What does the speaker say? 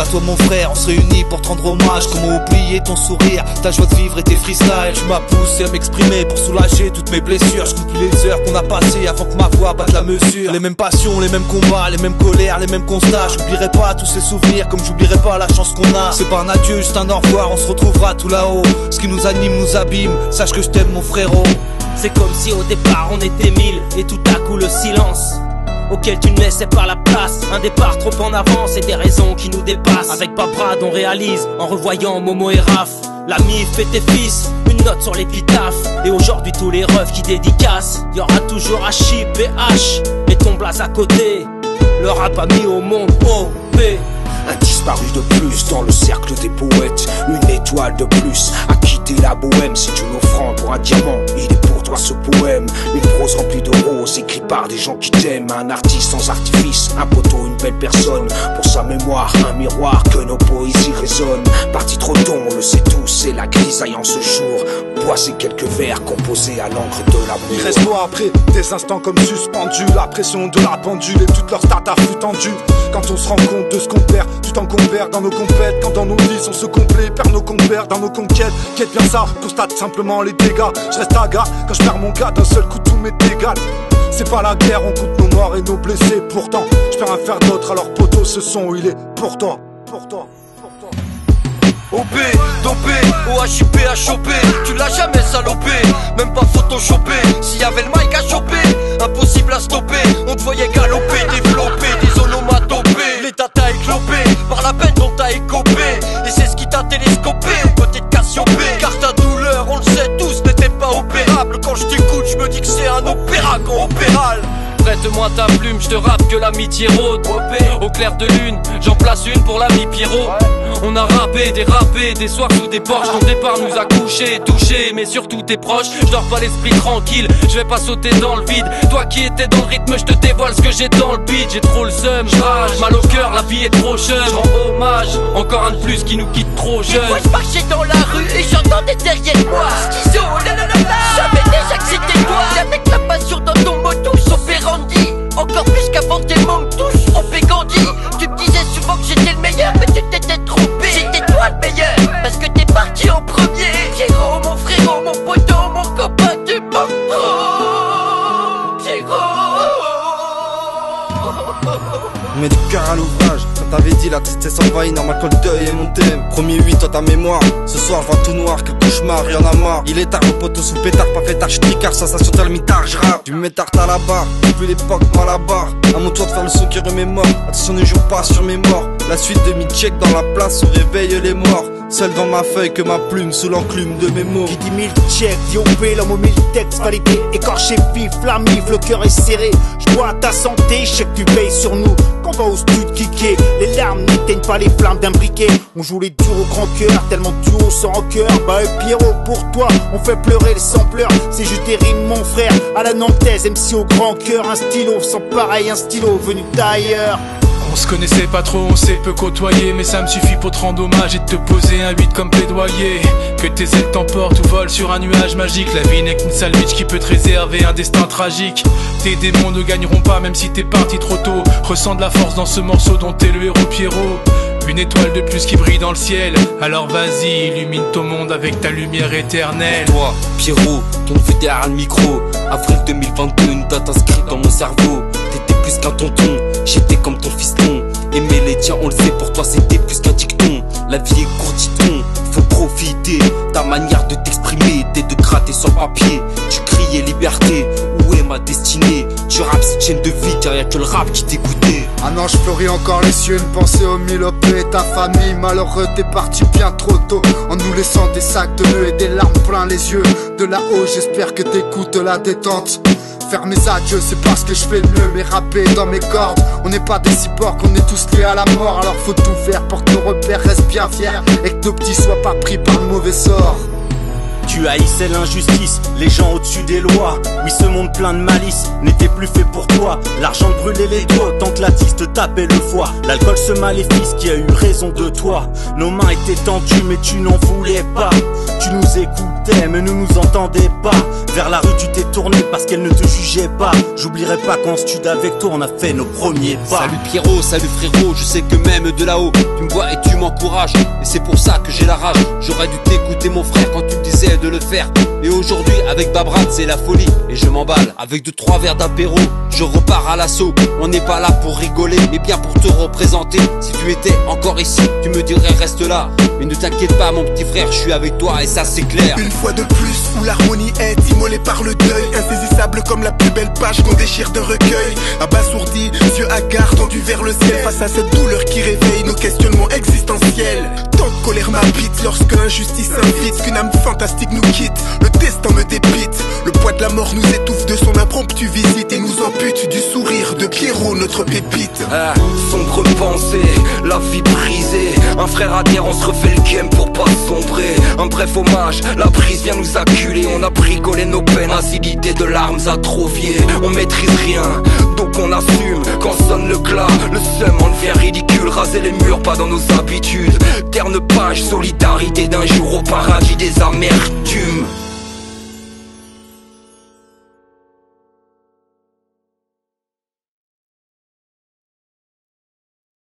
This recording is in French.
à toi mon frère, on se réunit pour te rendre hommage. Comment oublier ton sourire, ta joie de vivre et tes freestyles. Tu m'as poussé à m'exprimer pour soulager toutes mes blessures. Je compte les heures qu'on a passées avant que ma voix batte la mesure. Les mêmes passions, les mêmes combats, les mêmes colères, les mêmes constats. J'oublierai pas tous ces souvenirs comme j'oublierai pas la chance qu'on a. C'est pas un adieu, juste un au revoir, on se retrouvera tout là-haut. Ce qui nous anime nous abîme, sache que je t'aime mon frérot. C'est comme si au départ on était 1000 et tout à coup le silence auquel tu ne laissais pas la place. Un départ trop en avance et des raisons qui nous dépassent. Avec Paprade on réalise en revoyant Momo et Raph. La MIF et tes fils, une note sur l'épitaphe. Et aujourd'hui tous les refs qui dédicacent. Y'aura toujours H.I.P. et H et ton blaze à côté. Le rap a mis au monde OP. Un disparu de plus dans le cercle des poètes. Une étoile de plus à quitter la bohème. C'est une offrande pour un diamant, il est pour toi ce poème. Une prose remplie de roses, écrit par des gens qui t'aiment. Un artiste sans artifice, un poteau, une belle personne. Pour sa mémoire, un miroir que nos poésies résonnent. Parti trop tôt, on le sait tous, c'est la grisaille en ce jour. Boisez quelques vers composés à l'encre de l'amour. Il reste quoi après des instants comme suspendus. La pression de la pendule et toute leur start à flux tendu. Quand on se rend compte de ce qu'on perd, tu t'encombères dans nos compètes. Quand dans nos vies on se complaît, perd nos compères dans nos conquêtes. Quête bien ça, constate simplement les dégâts. Je reste à gare quand je perds mon gars, d'un seul coup tout m'est égal. C'est pas la guerre, on compte nos morts et nos blessés. Pourtant, je perds un fer d'autre, alors poteau ce son il est pour toi, pour toi, pour toi. OP, dopé, OHIP à choper. Tu l'as jamais salopé, même pas photoshopé. S'il y avait le mic à choper, impossible à stopper. On te voyait galoper, développer, des onomatopées. L'état t'a éclopé, par la peine dont t'as écopé. Et c'est ce qui t'a télescopé, côté de Cassiopée. Car ta douleur, on le sait tous, n'était pas opérable. Quand je t'écoute, je me dis que c'est un opéra opéral. Prête-moi ta plume, je te rappe que l'amitié rôde. Au clair de lune, j'en place une pour l'ami Pierrot. On a rappé, dérapé, des soirs sous des porches. Ton départ nous a couchés, touchés, mais surtout tes proches. Je dors pas l'esprit tranquille, je vais pas sauter dans le vide. Toi qui étais dans le rythme, je te dévoile ce que j'ai dans le beat. J'ai trop le seum, j'rage, mal au cœur, la vie est trop jeune. Je rends hommage, encore un de plus qui nous quitte trop jeune. Moi je marchais dans la rue et j'entendais derrière moi Schizo, j'avais déjà que c'était toi. Avec la passion dans ton modus operandi. Encore plus qu'avant tes mots me touchent, on fait Gandhi. Tu me disais souvent que j'étais le meilleur, mais tu t'étais trompé. C'était toi le meilleur, parce que t'es parti en premier. Pierrot, mon frérot, mon poteau, mon copain, tu m'en trop. Pierrot. Mets du cœur à l'ouvrage. Quand t'avais dit la tristesse envahit, normal que le deuil est mon thème. Premier 8, toi ta mémoire. Ce soir, je vois tout noir, quel cauchemar, y'en a marre. Il est tard, mon poteau sous pétard, pas fait tard, j'suis tricard, sensation tellement tard, j'rappe. Du métard à la barre, depuis l'époque, moi la barre. À mon tour de faire le son qui remémore. Attention, ne joue pas sur mes morts. La suite de mi-check dans la place, on réveille les morts. Seul dans ma feuille que ma plume sous l'enclume de mes mots. Qui dit mille check, dit OP, l'homme au mille textes validé. Écorché vif, flamif, le cœur est serré. Je vois ta santé, je sais que tu veilles sur nous. Quand on va au stud kicker, les larmes n'éteignent pas les flammes d'un briquet. On joue les durs au grand cœur, tellement durs sans rancœur. Bah Pierrot, pour toi, on fait pleurer les sampleurs. C'est juste des rimes mon frère, à la nantaise, MC au grand cœur. Un stylo, sans pareil, un stylo venu d'ailleurs. On se connaissait pas trop, on s'est peu côtoyé, mais ça me suffit pour te rendre hommage et te poser un 8 comme plaidoyer. Que tes ailes t'emportent ou volent sur un nuage magique. La vie n'est qu'une sandwich qui peut te réserver un destin tragique. Tes démons ne gagneront pas même si t'es parti trop tôt. Ressens de la force dans ce morceau dont t'es le héros Pierrot. Une étoile de plus qui brille dans le ciel. Alors vas-y, illumine ton monde avec ta lumière éternelle. Toi, Pierrot, ton feu derrière le micro. Avril 2022, une date inscrite dans mon cerveau. T'étais plus qu'un tonton, j'étais comme ton fiston. Aimer les tiens, on le sait, pour toi c'était plus qu'un dicton. La vie est courte, dit-on, faut profiter. Ta manière de t'exprimer était de gratter sur papier. Tu criais liberté, où est ma destinée? Tu rappes cette chaîne de vie, y'a rien que le rap qui t'écoutait. Un ange fleurit encore les cieux, une pensée au mille et ta famille. Malheureux, t'es parti bien trop tôt, en nous laissant des sacs de nœuds et des larmes plein les yeux. De là-haut, j'espère que t'écoutes la détente. Faire mes adieux, c'est parce que je fais le mieux, mais rapper dans mes cordes. On n'est pas des cyborgs, on est tous liés à la mort. Alors faut tout faire pour que nos repères restent bien fiers et que nos petits soient pas pris par le mauvais sort. Tu haïssais l'injustice, les gens au-dessus des lois. Oui, ce monde plein de malice n'était plus fait pour toi. L'argent brûlait les doigts tant que la tisse te tapait le foie. L'alcool ce maléfice qui a eu raison de toi. Nos mains étaient tendues mais tu n'en voulais pas. Tu nous écoutais mais ne nous entendais pas. Vers la rue tu t'es tourné parce qu'elle ne te jugeait pas. J'oublierai pas qu'en stud avec toi on a fait nos premiers pas. Salut Pierrot, salut frérot, je sais que même de là-haut tu me vois et tu m'encourages. Et c'est pour ça que j'ai la rage. J'aurais dû t'écouter mon frère quand tu me disais de le faire. Et aujourd'hui avec Babrad c'est la folie et je m'emballe. Avec 2-3 verres d'apéro, je repars à l'assaut. On n'est pas là pour rigoler mais bien pour te représenter. Si tu étais encore ici, tu me dirais reste là. Mais ne t'inquiète pas mon petit frère, je suis avec toi et ça c'est clair. Une fois de plus où l'harmonie est immolée par le deuil, insaisissable comme la plus belle page qu'on déchire d'un recueil. Abasourdi, yeux hagards tendus vers le ciel, face à cette douleur qui réveille nos questionnements existentiels. Tant de colère m'habite lorsque l'injustice invite qu'une âme fantastique nous quitte. Le destin me dépite, le poids de la mort nous étouffe de son impromptue visite et nous ampute du sourire de Pierrot notre pépite. Sombre pensée, la vie brisée. Un frère à terre, on se refait le game pour pas sombrer. Un bref hommage, la brise vient nous acculer. On a bricolé nos peines, acidité de larmes atrophiées. On maîtrise rien, donc on assume. Quand sonne le glas, le seum en devient ridicule. Raser les murs, pas dans nos habitudes. Terne page, solidarité d'un jour au paradis des amertumes.